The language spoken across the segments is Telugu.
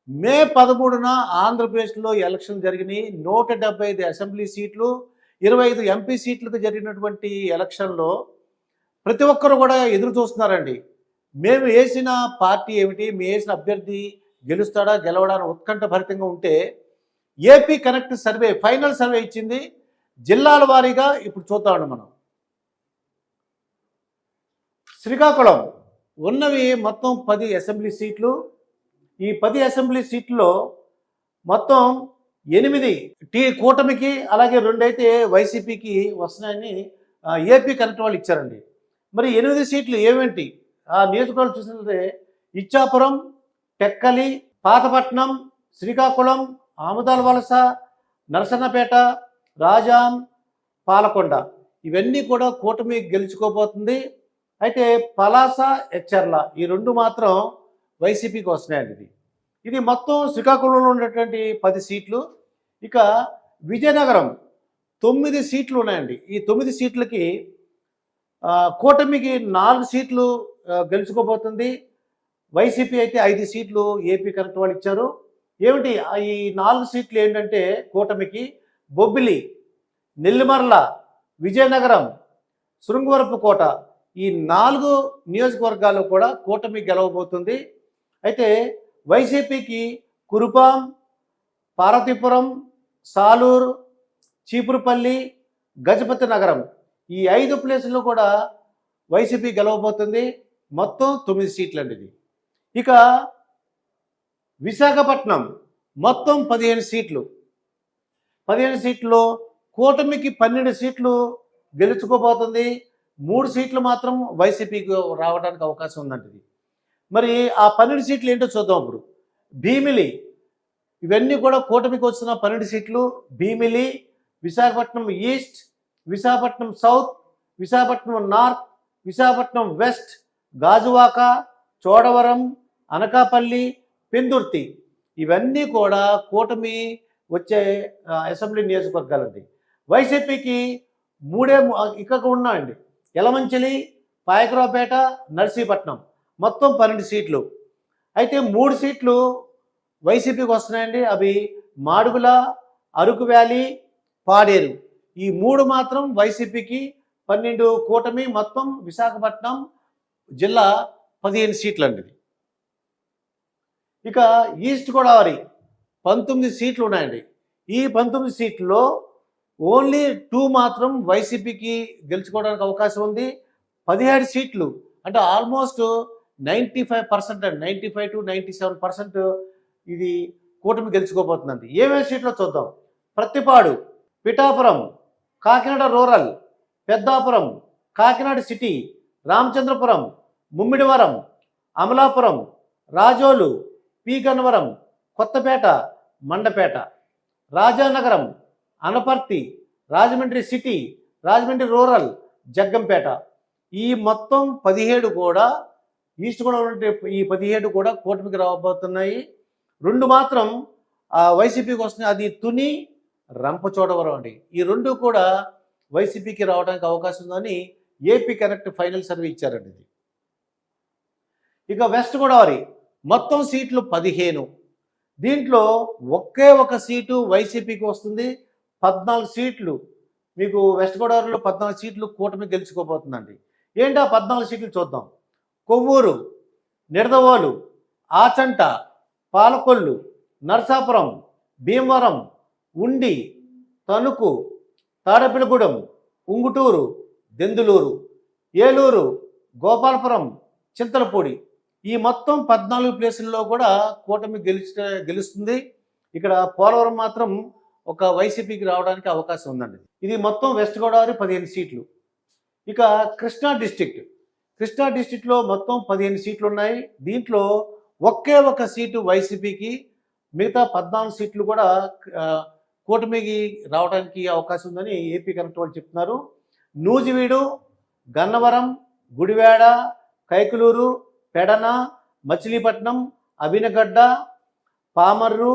మే 13న ఆంధ్రప్రదేశ్లో ఎలక్షన్ జరిగినాయి. 175 అసెంబ్లీ సీట్లు, 25 ఎంపీ సీట్లకు జరిగినటువంటి ఎలక్షన్‌లో ప్రతి ఒక్కరు కూడా ఎదురు చూస్తున్నారండి. మేము ఏసిన పార్టీ ఏమిటి? మేమేసిన అభ్యర్థి గెలుస్తాడా? గెలవడా? అని ఉత్కంఠభరితంగా ఉంటే AP connect survey final survey ఇచ్చింది. జిల్లాల వారీగా ఇప్పుడు చూద్దామండి మనం. శ్రీకాకుళం ఉన్నవి మొత్తం 10 అసెంబ్లీ సీట్లు. ఈ 10 అసెంబ్లీ సీట్లలో మొత్తం 8 కూటమికి, అలాగే 2 అయితే వైసీపీకి వస్తున్నాయని ఏపీ కనెక్ట్ వాళ్ళు ఇచ్చారండి. మరి 8 సీట్లు ఏమేంటి? ఆ నియోజకవర్గాలు చూసినట్లయితే ఇచ్చాపురం, టెక్కలి, పాతపట్నం, శ్రీకాకుళం, ఆముదాల వలస, నరసన్నపేట, రాజాం, పాలకొండ ఇవన్నీ కూడా కూటమి గెలుచుకోబోతుంది. అయితే పలాస, ఎచ్చర్ల ఈ 2 మాత్రం వైసీపీకి వస్తున్నాయండి. ఇది మొత్తం శ్రీకాకుళంలో ఉన్నటువంటి 10 సీట్లు. ఇక విజయనగరం 9 సీట్లు ఉన్నాయండి. ఈ 9 సీట్లకి కూటమికి 4 సీట్లు గెలుచుకోబోతుంది. వైసీపీ అయితే 5 సీట్లు ఏపీ కనెక్ట్ వాళ్ళు ఇచ్చారు. ఏమిటి ఈ 4 సీట్లు ఏంటంటే కూటమికి బొబ్బిలి, నెల్లిమర్ల, విజయనగరం, శృంగవరపుకోట ఈ 4 నియోజకవర్గాల్లో కూడా కూటమి గెలవబోతుంది. అయితే వైసీపీకి కురుపాం, పార్వతీపురం, సాలూరు, చీపురుపల్లి, గజపతి నగరం ఈ 5 ప్లేసుల్లో కూడా వైసీపీ గెలవబోతుంది. మొత్తం 9 సీట్లు అండి ఇది. ఇక విశాఖపట్నం మొత్తం 15 సీట్లు. 15 సీట్లు కూటమికి 12 సీట్లు గెలుచుకోబోతుంది. 3 సీట్లు మాత్రం వైసీపీకి రావడానికి అవకాశం ఉందండి. మరి ఆ 12 సీట్లు ఏంటో చూద్దాం ఇప్పుడు. భీమిలి ఇవన్నీ కూడా కూటమికి వచ్చిన 12 సీట్లు. Bheemili, Visakhapatnam east, Visakhapatnam south, Visakhapatnam north, Visakhapatnam west, Gajuwaka, Chodavaram, Anakapalli, Pendurthi ఇవన్నీ కూడా కూటమి వచ్చే అసెంబ్లీ నియోజకవర్గాలండి. వైసీపీకి 3 ఇక్కడ ఉన్నాయండి. యలమంచిలి, పాయకరావుపేట, నర్సీపట్నం మొత్తం 12 సీట్లు. అయితే 3 సీట్లు వైసీపీకి వస్తున్నాయండి. అవి మాడుగుల, అరకు వ్యాలీ, పాడేరు ఈ 3 మాత్రం వైసీపీకి, 12 కూటమి, మొత్తం విశాఖపట్నం జిల్లా 15 సీట్లు అండి. ఇక ఈస్ట్ గోదావరి 19 సీట్లు ఉన్నాయండి. ఈ 19 సీట్లలో ఓన్లీ 2 మాత్రం వైసీపీకి గెలుచుకోవడానికి అవకాశం ఉంది. 17 సీట్లు అంటే ఆల్మోస్ట్ 95% అండి, 95 to 97% ఇది కూటమి గెలుచుకోబోతుందండి. ఏమేమి సీట్లో చూద్దాం. Prathipadu, Pithapuram, Kakinada rural, Peddapuram, Kakinada city, Ramachandrapuram, Mummidivaram, Amalapuram, Razole, P Gannavaram, Kothapeta, Mandapeta, Rajanagaram, Anaparthi, Rajahmundry city, Rajahmundry rural, Jaggampeta ఈ మొత్తం 17 కూడా ఈస్ట్ కూడా ఉంటే ఈ 17 కూడా కూటమికి రాబోతున్నాయి. 2 మాత్రం వైసీపీకి వస్తున్నాయి. అది తుని, రంపచోడవరం అండి. ఈ 2 కూడా వైసీపీకి రావడానికి అవకాశం ఉందని ఏపీ కనెక్ట్ ఫైనల్ సర్వే ఇచ్చారండి ఇది. ఇక వెస్ట్ గోదావరి మొత్తం సీట్లు 15. దీంట్లో ఒకే ఒక సీటు వైసీపీకి వస్తుంది. 14 సీట్లు మీకు వెస్ట్ గోదావరిలో 14 సీట్లు కూటమి గెలుచుకోబోతుందండి. ఏంటి ఆ 14 సీట్లు చూద్దాం. కొవ్వూరు, నిడదవోలు, ఆచంట, పాలకొల్లు, నరసాపురం, భీమవరం, ఉండి, తణుకు, తాడేపల్లిగూడెం, ఉంగుటూరు, దెందులూరు, ఏలూరు, గోపాలపురం, చింతలపూడి ఈ మొత్తం 14 ప్లేసుల్లో కూడా కూటమి గెలుస్తుంది. ఇక్కడ పోలవరం మాత్రం ఒక వైసీపీకి రావడానికి అవకాశం ఉందండి. ఇది మొత్తం వెస్ట్ గోదావరి 15 సీట్లు. ఇక కృష్ణా డిస్టిక్లో మొత్తం 15 సీట్లు ఉన్నాయి. దీంట్లో ఒకే ఒక సీటు వైసీపీకి, మిగతా 14 సీట్లు కూడా కూటమికి రావడానికి అవకాశం ఉందని ఏపీ కనెక్ట్ వాళ్ళు చెప్తున్నారు. Nuzvid, Gannavaram, Gudivada, Kaikaluru, Pedana, Machilipatnam, Avanigadda, Pamarru,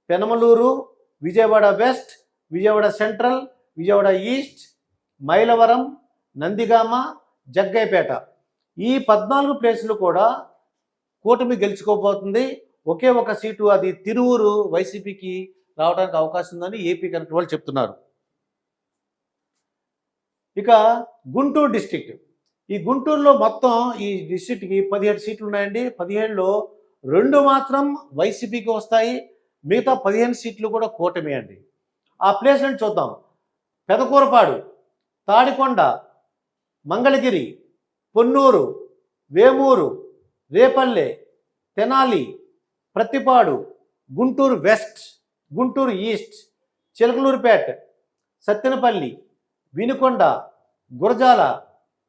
Penamaluru, Vijayawada west, Vijayawada central, Vijayawada east, Mylavaram, Nandigama, Jaggayyapeta ఈ 14 ప్లేసులు కూడా కూటమి గెలుచుకోబోతుంది. ఒకే ఒక సీటు, అది తిరువూరు, వైసీపీకి రావడానికి అవకాశం ఉందని ఏపీ కనెక్ట్ వాళ్ళు చెప్తున్నారు. ఇక గుంటూరు డిస్టిక్ట్. ఈ గుంటూరులో మొత్తం ఈ డిస్టిక్ట్కి 17 సీట్లు ఉన్నాయండి. 17లో 2 మాత్రం వైసీపీకి వస్తాయి. మిగతా 15 సీట్లు కూడా కూటమి అండి. ఆ ప్లేస్లను చూద్దాం. Pedakurapadu, Tadikonda, Mangalagiri, Ponnur, Vemuru, Repalle, Tenali, Prathipadu, Guntur west, Guntur east, Chilakaluripet, Sattenapalli, Vinukonda, Gurazala,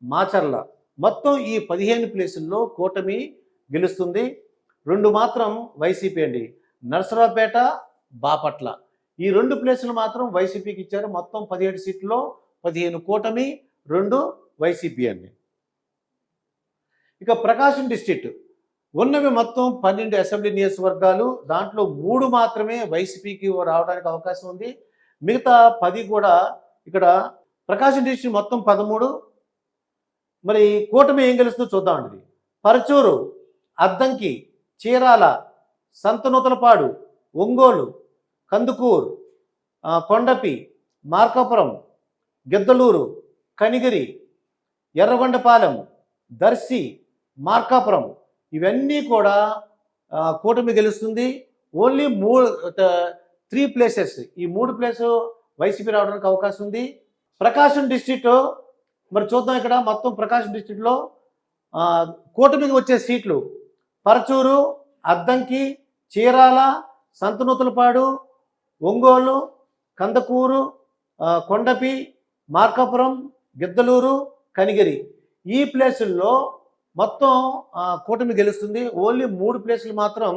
Macherla. మొత్తం ఈ 15 ప్లేసుల్లో కూటమి గెలుస్తుంది. 2 మాత్రం వైసీపీ అండి. నరసరావుపేట, బాపట్ల, ఈ 2 ప్లేసులు మాత్రం వైసీపీకి ఇచ్చారు. మొత్తం 17 సీట్లలో 15 కూటమి, 2 వైసీపీ అండి. ఇక ప్రకాశం డిస్ట్రిక్ట్ ఉన్నవి మొత్తం 12 అసెంబ్లీ నియోజకవర్గాలు. దాంట్లో 3 మాత్రమే వైసీపీకి రావడానికి అవకాశం ఉంది. మిగతా 10 కూడా ఇక్కడ ప్రకాశం డిస్ట్రిక్ట్ మొత్తం 13. మరి కూటమి ఏం గెలుస్తుందో చూద్దామండి. పరచూరు, అద్దంకి, చీరాల, సంతనూతలపాడు, ఒంగోలు, కందుకూరు, కొండపి, మార్కాపురం, గిద్దలూరు, కనిగిరి, ఎర్రగొండపాలెం, దర్శి, మార్కాపురం, ఇవన్నీ కూడా కూటమి గెలుస్తుంది. ఓన్లీ 3 ప్లేసెస్, ఈ 3 ప్లేసు వైసీపీ రావడానికి అవకాశం ఉంది. ప్రకాశం డిస్ట్రిక్ట్ మరి చూద్దాం. ఇక్కడ మొత్తం ప్రకాశం డిస్ట్రిక్ట్లో కూటమికి వచ్చే సీట్లు పరచూరు, అద్దంకి, చీరాల, సంతనూతలపాడు, ఒంగోలు, కందకూరు, కొండపి, మార్కాపురం, గిద్దలూరు, కనిగిరి, ఈ ప్లేసుల్లో మొత్తం కూటమి గెలుస్తుంది. ఓన్లీ 3 ప్లేసులు మాత్రం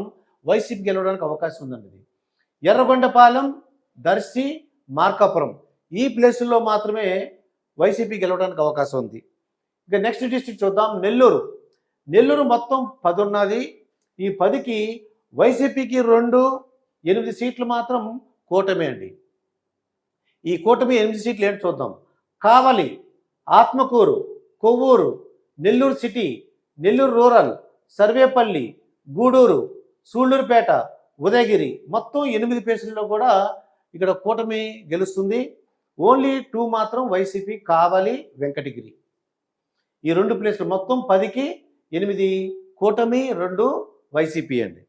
వైసీపీ గెలవడానికి అవకాశం ఉందండి. ఎర్రగొండపాలెం, దర్శి, మార్కాపురం, ఈ ప్లేసుల్లో మాత్రమే వైసీపీ గెలవడానికి అవకాశం ఉంది. ఇక నెక్స్ట్ డిస్ట్రిక్ట్ చూద్దాం. నెల్లూరు. నెల్లూరు మొత్తం 10 ఉన్నది. ఈ 10కి వైసీపీకి 2, 8 సీట్లు మాత్రం కూటమి అండి. ఈ కూటమి 8 సీట్లు ఏంటి చూద్దాం. కావలి, ఆత్మకూరు, కొవ్వూరు, నెల్లూరు సిటీ, నెల్లూరు రూరల్, సర్వేపల్లి, గూడూరు, సూళ్లూరుపేట, ఉదయగిరి, మొత్తం 8 ప్లేసుల్లో కూడా ఇక్కడ కూటమి గెలుస్తుంది. ఓన్లీ 2 మాత్రం వైసీపీ, కావలి, వెంకటగిరి, ఈ 2 ప్లేసులు. మొత్తం 10కి 8 కూటమి, 2 వైసీపీ అండి.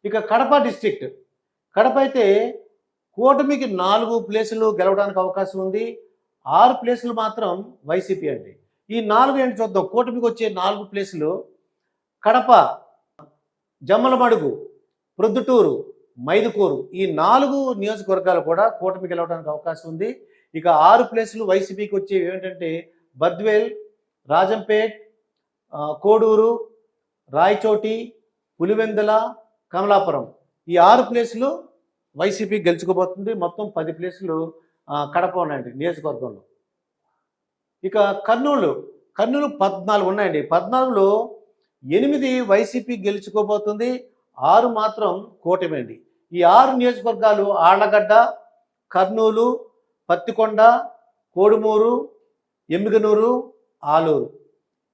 ఇక కడప డిస్ట్రిక్ట్. కడప అయితే కూటమికి 4 ప్లేసులు గెలవడానికి అవకాశం ఉంది. 6 ప్లేసులు మాత్రం వైసీపీ అండి. ఈ 4 ఏంటి చూద్దాం. కూటమికి వచ్చే 4 ప్లేసులు కడప, జమ్మలమడుగు, ప్రొద్దుటూరు, మైదుకూరు, ఈ 4 నియోజకవర్గాలు కూడా కూటమి గెలవడానికి అవకాశం ఉంది. ఇక 6 ప్లేసులు వైసీపీకి వచ్చేవి ఏంటంటే బద్వేల్, రాజంపేట్, కోడూరు, రాయచోటి, పులివెందుల, కమలాపురం, ఈ 6 ప్లేసులు వైసీపీ గెలుచుకోబోతుంది. మొత్తం 10 ప్లేసులు కడప ఉన్నాయండి నియోజకవర్గంలో. ఇక కర్నూలు 14 ఉన్నాయండి. 14లో 8 వైసీపీ గెలుచుకోబోతుంది, 6 మాత్రం కూటమి అండి. ఈ 6 నియోజకవర్గాలు ఆళ్లగడ్డ, కర్నూలు, పత్తికొండ, కోడుమూరు, ఎమ్మిగనూరు, ఆలూరు,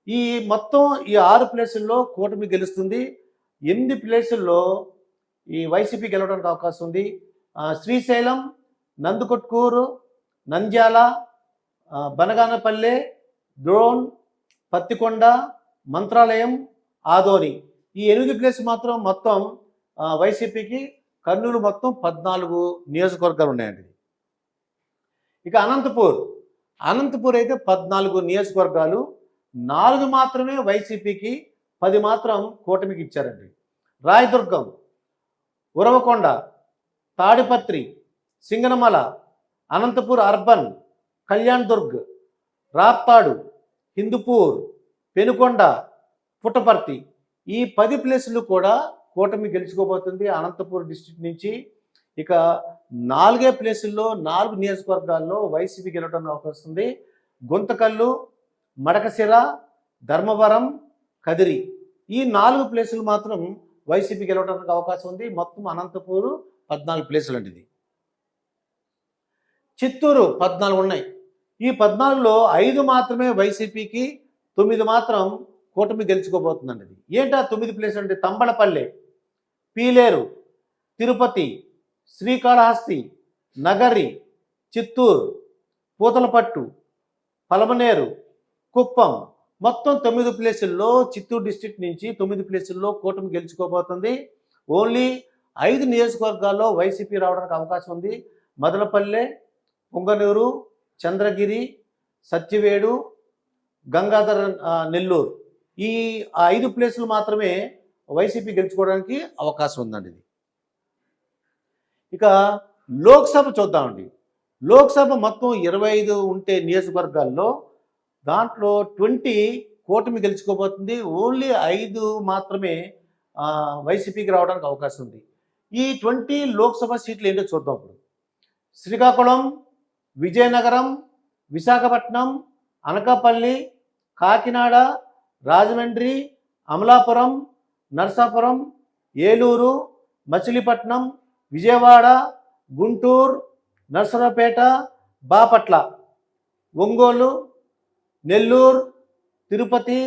ఈ మొత్తం ఈ 6 ప్లేసుల్లో కూటమి గెలుస్తుంది. 8 ప్లేసుల్లో ఈ వైసీపీ గెలవడానికి అవకాశం ఉంది. శ్రీశైలం, నందికొట్కూరు, నంద్యాల, బనగానపల్లె, ద్రోణ్, పత్తికొండ, మంత్రాలయం, ఆదోని, ఈ 8 ప్లేస్ మాత్రం మొత్తం వైసీపీకి. కర్నూలు మొత్తం 14 నియోజకవర్గాలు ఉన్నాయండి. ఇక అనంతపూర్ అయితే 14 నియోజకవర్గాలు, 4 మాత్రమే వైసీపీకి, 10 మాత్రం కూటమికి ఇచ్చారండి. రాయదుర్గం, ఉరవకొండ, తాడిపత్రి, సింగనమల, అనంతపూర్ అర్బన్, కళ్యాణ్ దుర్గ్, రాప్తాడు, హిందూపూర్, పెనుకొండ, పుట్టపర్తి, ఈ 10 ప్లేసులు కూడా కూటమి గెలుచుకోబోతుంది అనంతపూర్ డిస్ట్రిక్ట్ నుంచి. ఇక 4 ప్లేసుల్లో 4 నియోజకవర్గాల్లో వైసీపీ గెలవడానికి అవకాశం ఉంది. గుంతకల్లు, మడకశిర, ధర్మవరం, కదిరి, ఈ 4 ప్లేసులు మాత్రం వైసీపీ గెలవడానికి అవకాశం ఉంది. మొత్తం అనంతపూరు 14 ప్లేసులు అండి. ఇది చిత్తూరు 14 ఉన్నాయి. ఈ 14లో 5 మాత్రమే వైసీపీకి, 9 మాత్రం కూటమి గెలుచుకోబోతుందండి. ఇది ఏంటా 9 ప్లేసులు అంటే తంబళపల్లె, పీలేరు, తిరుపతి, శ్రీకాళహస్తి, నగరి, చిత్తూరు, పూతలపట్టు, పలమనేరు, కుప్పం, మొత్తం 9 ప్లేసుల్లో చిత్తూరు డిస్టిక్ నుంచి 9 ప్లేసుల్లో కూటమి గెలుచుకోబోతుంది. ఓన్లీ 5 నియోజకవర్గాల్లో వైసీపీ రావడానికి అవకాశం ఉంది. మదనపల్లె, పుంగనూరు, చంద్రగిరి, సత్యవేడు, గంగాధర, నెల్లూరు, ఈ 5 ప్లేసులు మాత్రమే వైసీపీ గెలుచుకోవడానికి అవకాశం ఉందండి. ఇది ఇక లోక్సభ చూద్దామండి. లోక్సభ మొత్తం 25 ఉంటే నియోజకవర్గాల్లో దాంట్లో 20 కూటమి గెలుచుకోబోతుంది. ఓన్లీ 5 మాత్రమే వైసీపీకి రావడానికి అవకాశం ఉంది. ఈ 20 లోక్సభ సీట్లు ఏంటో చూద్దాం. ఇప్పుడు శ్రీకాకుళం, విజయనగరం, విశాఖపట్నం, అనకాపల్లి, కాకినాడ, రాజమండ్రి, అమలాపురం, నరసాపురం, ఏలూరు, మచిలీపట్నం, విజయవాడ, గుంటూరు, నరసరావుపేట, బాపట్ల, ఒంగోలు, నెల్లూరు, తిరుపతి,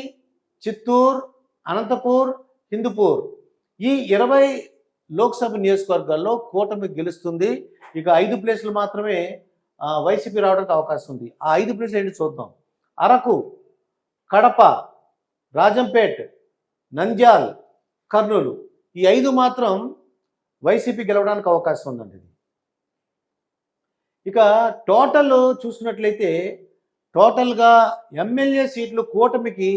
చిత్తూరు, అనంతపూర్, హిందూపూర్, ఈ 20 లోక్సభ నియోజకవర్గాల్లో కూటమి గెలుస్తుంది. ఇక 5 ప్లేసులు మాత్రమే వైసీపీ రావడానికి అవకాశం ఉంది. ఆ 5 ప్లేసులు ఏంటి చూద్దాం. అరకు, కడప, రాజంపేట్, నంద్యాల్, కర్నూలు, ఈ 5 మాత్రం వైసీపీ గెలవడానికి అవకాశం ఉందండి. ఇక టోటల్ చూసుకున్నట్లయితే టోటల్గా ఎమ్మెల్యే సీట్లు కూటమికి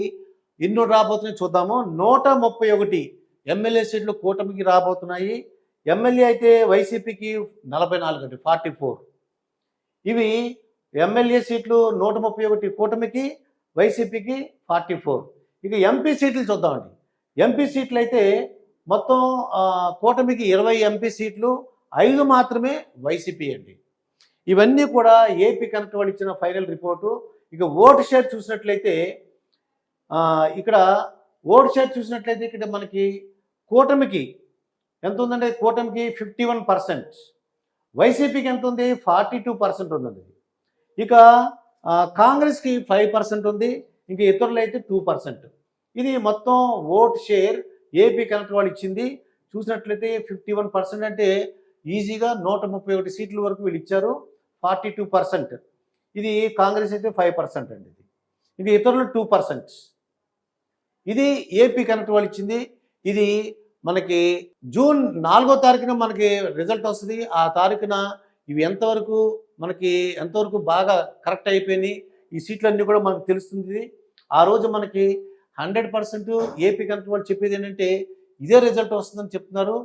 ఎన్నో రాబోతున్నాయి చూద్దాము. 131 ఎమ్మెల్యే సీట్లు కూటమికి రాబోతున్నాయి. ఎమ్మెల్యే అయితే వైసీపీకి 44 అండి, 44. ఇవి ఎమ్మెల్యే సీట్లు 131 కూటమికి, వైసీపీకి 44. ఇక ఎంపీ సీట్లు చూద్దామండి. ఎంపీ సీట్లు అయితే మొత్తం కూటమికి 20 ఎంపీ సీట్లు, 5 మాత్రమే వైసీపీ అండి. ఇవన్నీ కూడా ఏపీ కనెక్ట్ వాళ్ళు ఇచ్చిన ఫైనల్ రిపోర్టు. ఇక ఓటు షేర్ చూసినట్లయితే ఇక్కడ మనకి కూటమికి ఎంత ఉందండి? కూటమికి 51%, వైసీపీకి ఎంత ఉంది? 42% ఉందండి. ఇక కాంగ్రెస్కి 5% ఉంది, ఇంకా ఇతరులు అయితే 2%. ఇది మొత్తం ఓట్ షేర్ ఏపీ కనెక్ట్ వాళ్ళు ఇచ్చింది. చూసినట్లయితే 51% అంటే ఈజీగా 131 సీట్ల వరకు వీళ్ళు ఇచ్చారు. 42%. ఇది కాంగ్రెస్ అయితే 5% అండి. ఇది ఇతరులు 2%. ఇది ఏపీ కనెక్ట్ వాళ్ళు ఇచ్చింది. ఇది మనకి జూన్ 4వ తారీఖున మనకి రిజల్ట్ వస్తుంది. ఆ తారీఖున ఇవి ఎంతవరకు బాగా కరెక్ట్ అయిపోయినాయి, ఈ సీట్లన్నీ కూడా మనకు తెలుస్తుంది. ఆ రోజు మనకి 100% ఏపీ కనెక్ట్ వాళ్ళు చెప్పేది ఏంటంటే ఇదే రిజల్ట్ వస్తుందని చెప్తున్నారు.